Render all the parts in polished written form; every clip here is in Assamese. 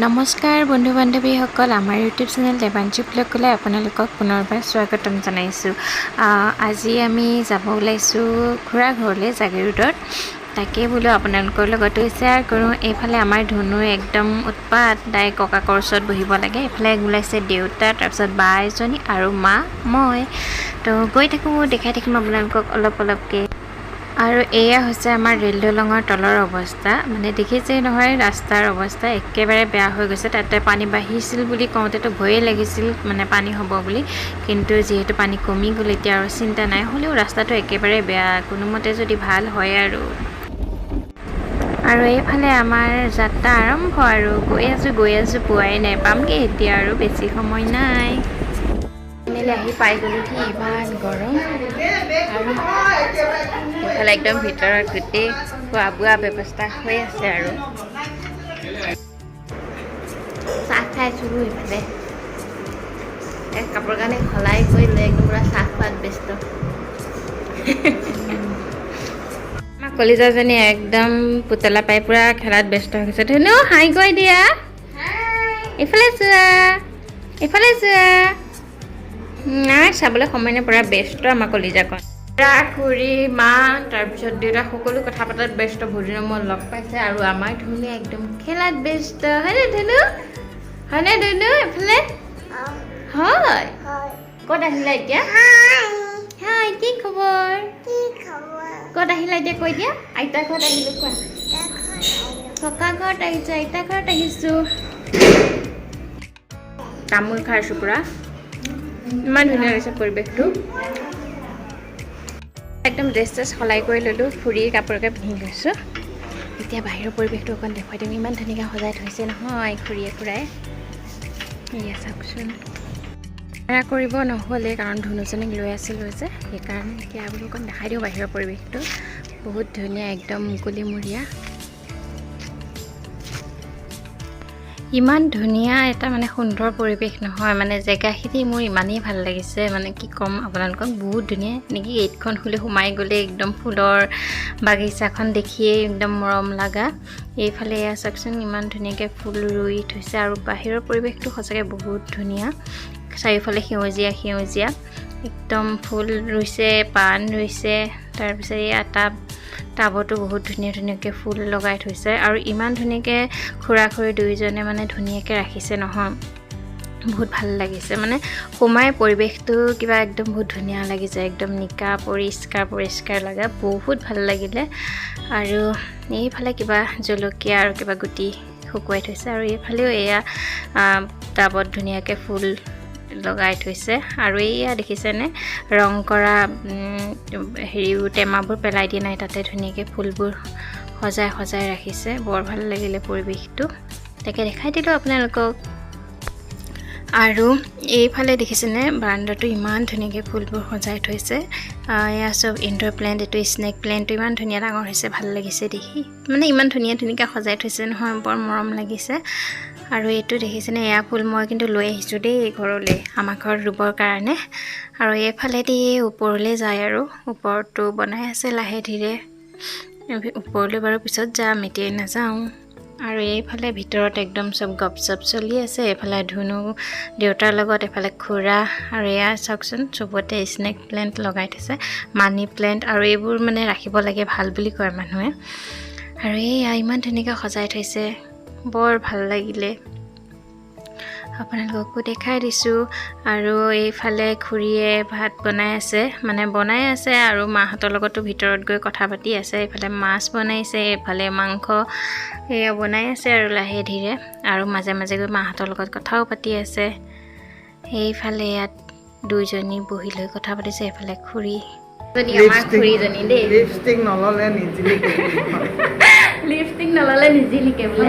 নমস্কাৰ বন্ধু বান্ধৱীসকল আমাৰ ইউটিউব চেনেল দেৱাংশী পুলকলৈ আপোনালোকক পুনৰবাৰ স্বাগতম জনাইছোঁ। আজি আমি যাব ওলাইছোঁ খুৰা ঘৰলৈ জাগিৰোডত। তাকে বোলো আপোনালোকৰ লগতো শ্বেয়াৰ কৰোঁ। এইফালে আমাৰ ধুনু একদম উৎপাত, তাই ককাকৰ ওচৰত বহিব লাগে। এইফালে ওলাইছে দেউতা, তাৰপিছত বা এজনী আৰু মা, মই। তো গৈ থাকোঁ, দেখাই থাকিম আপোনালোকক অলপকৈ। আৰু এয়া হৈছে আমাৰ ৰেল দলঙৰ তলৰ অৱস্থা। মানে দেখিছেই নহয় ৰাস্তাৰ অৱস্থা একেবাৰে বেয়া হৈ গৈছে। তাতে পানী বাঢ়িছিল বুলি কওঁতেতো ভয়েই লাগিছিল মানে পানী হ'ব বুলি, কিন্তু যিহেতু পানী কমি গ'ল এতিয়া আৰু চিন্তা নাই। হ'লেও ৰাস্তাটো একেবাৰে বেয়া, কোনোমতে যদি ভাল হয় আৰু এইফালে আমাৰ যাত্ৰা আৰম্ভ আৰু গৈ আছোঁ পোৱাই নাই, পামগৈ এতিয়া আৰু বেছি সময় নাই। আহি পাই গ'লোঁ, কি ইমান গৰম। আৰু এইফালে একদম ভিতৰত গোটেই খোৱা বোৱা ব্যৱস্থা হৈ আছে আৰু চাহ খাইছোঁ। এইফালে কাপোৰ কানি সলাই কৰি লৈ একদম পূৰা চাহ খোৱাত ব্যস্ত। আমাৰ কলিজাজনী একদম পুতলা পাই পূৰা খেলাত ব্যস্ত হৈ গৈছে। ধুনু হাই কৈ দিয়া, এইফালে চোৱা। নাই চাবলৈ সময় নাই, পূৰা ব্যস্ত আমাৰ কলিজাকণ। খুৰী মা তাৰপিছত দেউতা সকলো কথা পতাত ব্যস্ত। বহুদিনৰ মূৰত লগ পাইছে আৰু আমাৰ ধুনু একদম খেলাত ব্যস্ত। হয়নে ধুনু? এইফালে হয়। ক'ত আহিলা এতিয়া? হাই, কি খবৰ? ক'ত আহিলা এতিয়া কৈ দিয়া। আইতা ঘৰত আহিলোঁ কোৱা। ককা ঘৰত আহিছোঁ, আইতা ঘৰত আহিছোঁ। তামোল খাইছোঁ পূৰা, ইমান ধুনীয়া লাগিছে পৰিৱেশটো। একদম ড্ৰেছ সলাই কৰি ল'লোঁ, ফুৰিৰ কাপোৰকে পিন্ধি লৈছোঁ। এতিয়া বাহিৰৰ পৰিৱেশটো অকণ দেখুৱাই দিম। ইমান ধুনীয়াকৈ সজাই থৈছে নহয় খুৰীয়ে খুৰাই। এয়া চাওকচোন। কেমেৰা কৰিব নহ'লে কাৰণ ধুনুজনীক লৈ আছিলোঁ যে, সেইকাৰণে এতিয়া বোলো অকণ দেখাই দিওঁ বাহিৰৰ পৰিৱেশটো। বহুত ধুনীয়া, একদম মুকলিমূৰীয়া। ইমান ধুনীয়া এটা মানে সুন্দৰ পৰিৱেশ নহয়, মানে জেগাখিনি মোৰ ইমানেই ভাল লাগিছে, মানে কি ক'ম আপোনালোকক। বহুত ধুনীয়া, নেকি গেটখন খুলি সোমাই গ'লে একদম ফুলৰ বাগিচাখন দেখিয়েই একদম মৰম লগা। এইফালে এয়া চাওকচোন, ইমান ধুনীয়াকৈ ফুল ৰুই থৈছে আৰু বাহিৰৰ পৰিৱেশটো সঁচাকৈ বহুত ধুনীয়া। চাৰিওফালে সেউজীয়া একদম ফুল ৰুইছে, পাণ ৰুইছে। তাৰপিছত এয়া টাবতো বহুত ধুনীয়াকৈ ফুল লগাই থৈছে আৰু ইমান ধুনীয়াকৈ খুৰা খুৰী দুয়োজনে মানে ধুনীয়াকৈ ৰাখিছে নহয়, বহুত ভাল লাগিছে। মানে সোমাই পৰিৱেশটো কিবা একদম বহুত ধুনীয়া লাগিছে, একদম নিকা পৰিষ্কাৰ লগা, বহুত ভাল লাগিলে। আৰু এইফালে কিবা জলকীয়া আৰু কিবা গুটি শুকুৱাই থৈছে আৰু এইফালেও এয়া টাবত ধুনীয়াকৈ ফুল লগাই থৈছে। আৰু এয়া দেখিছেনে ৰং কৰা টেমাবোৰ পেলাই দিয়া নাই, তাতে ধুনীয়াকৈ ফুলবোৰ সজাই ৰাখিছে। বৰ ভাল লাগিলে পৰিৱেশটো, তাকে দেখাই দিলোঁ আপোনালোকক। আৰু এইফালে দেখিছেনে বাৰাণ্ডাটো ইমান ধুনীয়াকৈ ফুলবোৰ সজাই থৈছে। এয়া চব ইনডোৰ প্লেণ্ট, এইটো স্নেক প্লেণ্টটো ইমান ধুনীয়া ডাঙৰ হৈছে, ভাল লাগিছে দেখি। মানে ইমান ধুনীয়াকৈ সজাই থৈছে নহয়, বৰ মৰম লাগিছে। আৰু এইটো দেখিছেনে, এয়া ফুল মই কিন্তু লৈ আহিছোঁ দেই ঘৰলৈ, আমাৰ ঘৰত ৰুবৰ কাৰণে। আৰু এইফালেদি ওপৰলৈ যায় আৰু ওপৰতো বনাই আছে লাহে ধীৰে। ওপৰলৈ বাৰু পিছত যাম, এতিয়াই নাযাওঁ। আৰু এইফালে ভিতৰত একদম চব গপচপ চলি আছে। এইফালে ধুনু দেউতাৰ লগত, এইফালে খুৰা। আৰু এয়া চাওকচোন, চবতে স্নেক প্লেণ্ট লগাই থৈছে, মানি প্লেণ্ট। আৰু এইবোৰ মানে ৰাখিব লাগে, ভাল বুলি কয় মানুহে। আৰু এয়া ইমান ধুনীয়াকৈ সজাই থৈছে, বৰ ভাল লাগিলে, আপোনালোককো দেখাই দিছোঁ। আৰু এইফালে খুৰীয়ে ভাত বনাই আছে আৰু মাহঁতৰ লগতো ভিতৰত গৈ কথা পাতি আছে। এইফালে মাছ বনাইছে, এইফালে মাংস এয়া বনাই আছে আৰু লাহে ধীৰে, আৰু মাজে মাজে গৈ মাহঁতৰ লগত কথাও পাতি আছে। এইফালে ইয়াত দুইজনী বহি লৈ কথা পাতিছে। এইফালে আমাৰ খুৰীজনী দেই, লিপষ্টিক নল'লে নিজিলিকে বোলে।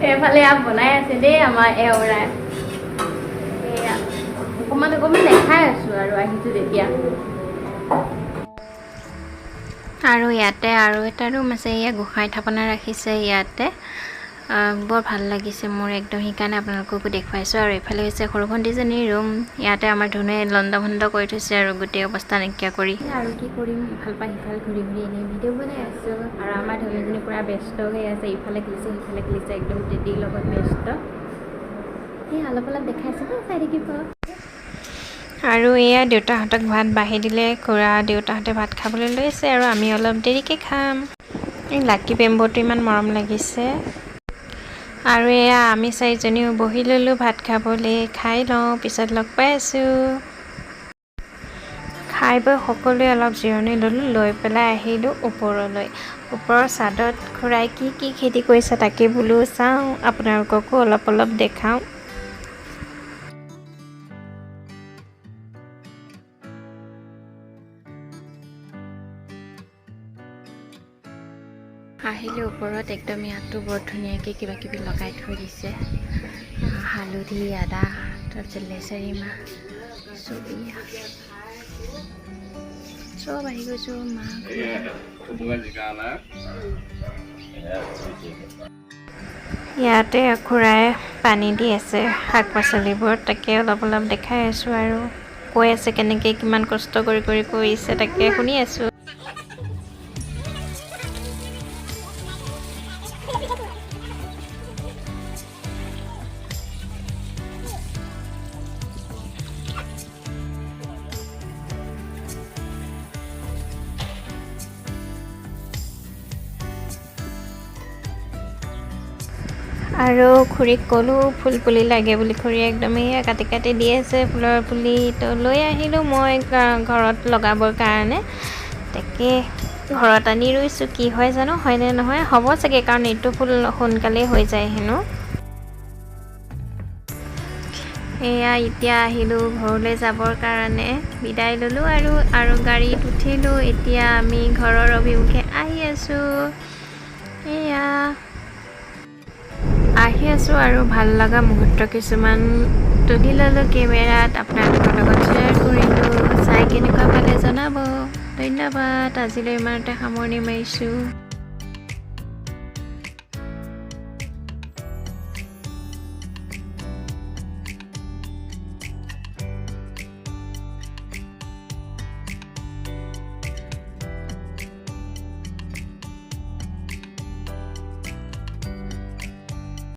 এইফালে বনাই আছে দেই আমাৰ এওৰাই। এয়া অকণমান দেখাই আছোঁ আৰু আহিছোঁ তেতিয়া। আৰু ইয়াতে আৰু এটা ৰুম আছে, এয়া গোঁসাই থাপনা ৰাখিছে ইয়াতে। বৰ ভাল লাগিছে মোৰ একদম সেইকাৰণে আপোনালোককো দেখুৱাইছোঁ আৰু এইফালে হৈছে সৰু ভণ্টিজনীৰ ৰুম ইয়াতে আমাৰ ধুনুৱে লণ্ডভণ্ড কৰি থৈছে আৰু গোটেই অৱস্থা নাইকিয়া কৰি আৰু কি কৰিম ভাল পাই সিফাল ঘূৰি ঘূৰি এনেই ভিডিঅ' বনাই আছোঁ আৰু আমাৰ ধনুজনী পূৰা ব্যস্ত হৈ আছে ইফালে খেলিছে সিফালে খেলিছে একদম টেডিৰ লগত ব্যস্ত সেই অলপ দেখাইছোঁ চাই থাকিব আৰু এয়া দেউতাহঁতক ভাত বাঢ়ি দিলে খুৰা দেউতাহঁতে ভাত খাবলৈ লৈছে আৰু আমি অলপ দেৰিকৈ খাম এই লাকি বেম্বটো ইমান মৰম লাগিছে আৰু এয়া আমি চাৰিজনীও বহি ল'লোঁ ভাত খাবলৈ খাই লওঁ পিছত লগ পাই আছোঁ খাই বৈ সকলোৱে অলপ জিৰণি ল'লোঁ লৈ পেলাই আহিলোঁ ওপৰলৈ ওপৰৰ ছাদত খুৰাই কি খেতি কৰিছে তাকে বোলো চাওঁ আপোনালোককো অলপ দেখাওঁ আহিলোঁ ওপৰত একদম ইয়াতো বৰ ধুনীয়াকৈ কিবা কিবি লগাই থৈ দিছে হালধি আদা তাৰপিছত লেচেৰি মাহ চব আহি গৈছোঁ মাহ ইয়াতে খুৰাই পানী দি আছে শাক পাচলিবোৰত তাকে অলপ দেখাই আছোঁ আৰু কৈ আছে কেনেকৈ কিমান কষ্ট কৰি কৰিছে তাকে শুনি আছোঁ আৰু খুৰীক ক'লোঁ ফুল পুলি লাগে বুলি খুৰীয়ে একদমেই কাটি দি আছে ফুলৰ পুলি তো লৈ আহিলোঁ মই ঘৰত লগাবৰ কাৰণে তাকে ঘৰত আনি ৰুইছোঁ কি হয় জানো হয়নে নহয় হ'ব চাগে কাৰণ এইটো ফুল সোনকালেই হৈ যায় হেনো এয়া এতিয়া আহিলোঁ ঘৰলৈ যাবৰ কাৰণে বিদায় ল'লোঁ আৰু গাড়ীত উঠিলোঁ এতিয়া আমি ঘৰৰ অভিমুখে আহি আছোঁ এয়া আহি আছোঁ আৰু ভাল লগা মুহূৰ্ত কিছুমান তুলি ল'লোঁ কেমেৰাত আপোনালোকৰ লগত শ্বেয়াৰ কৰিলোঁ চাই কেনেকুৱা পালে জনাব ধন্যবাদ আজিলৈ ইমানতে সামৰণি মাৰিছোঁ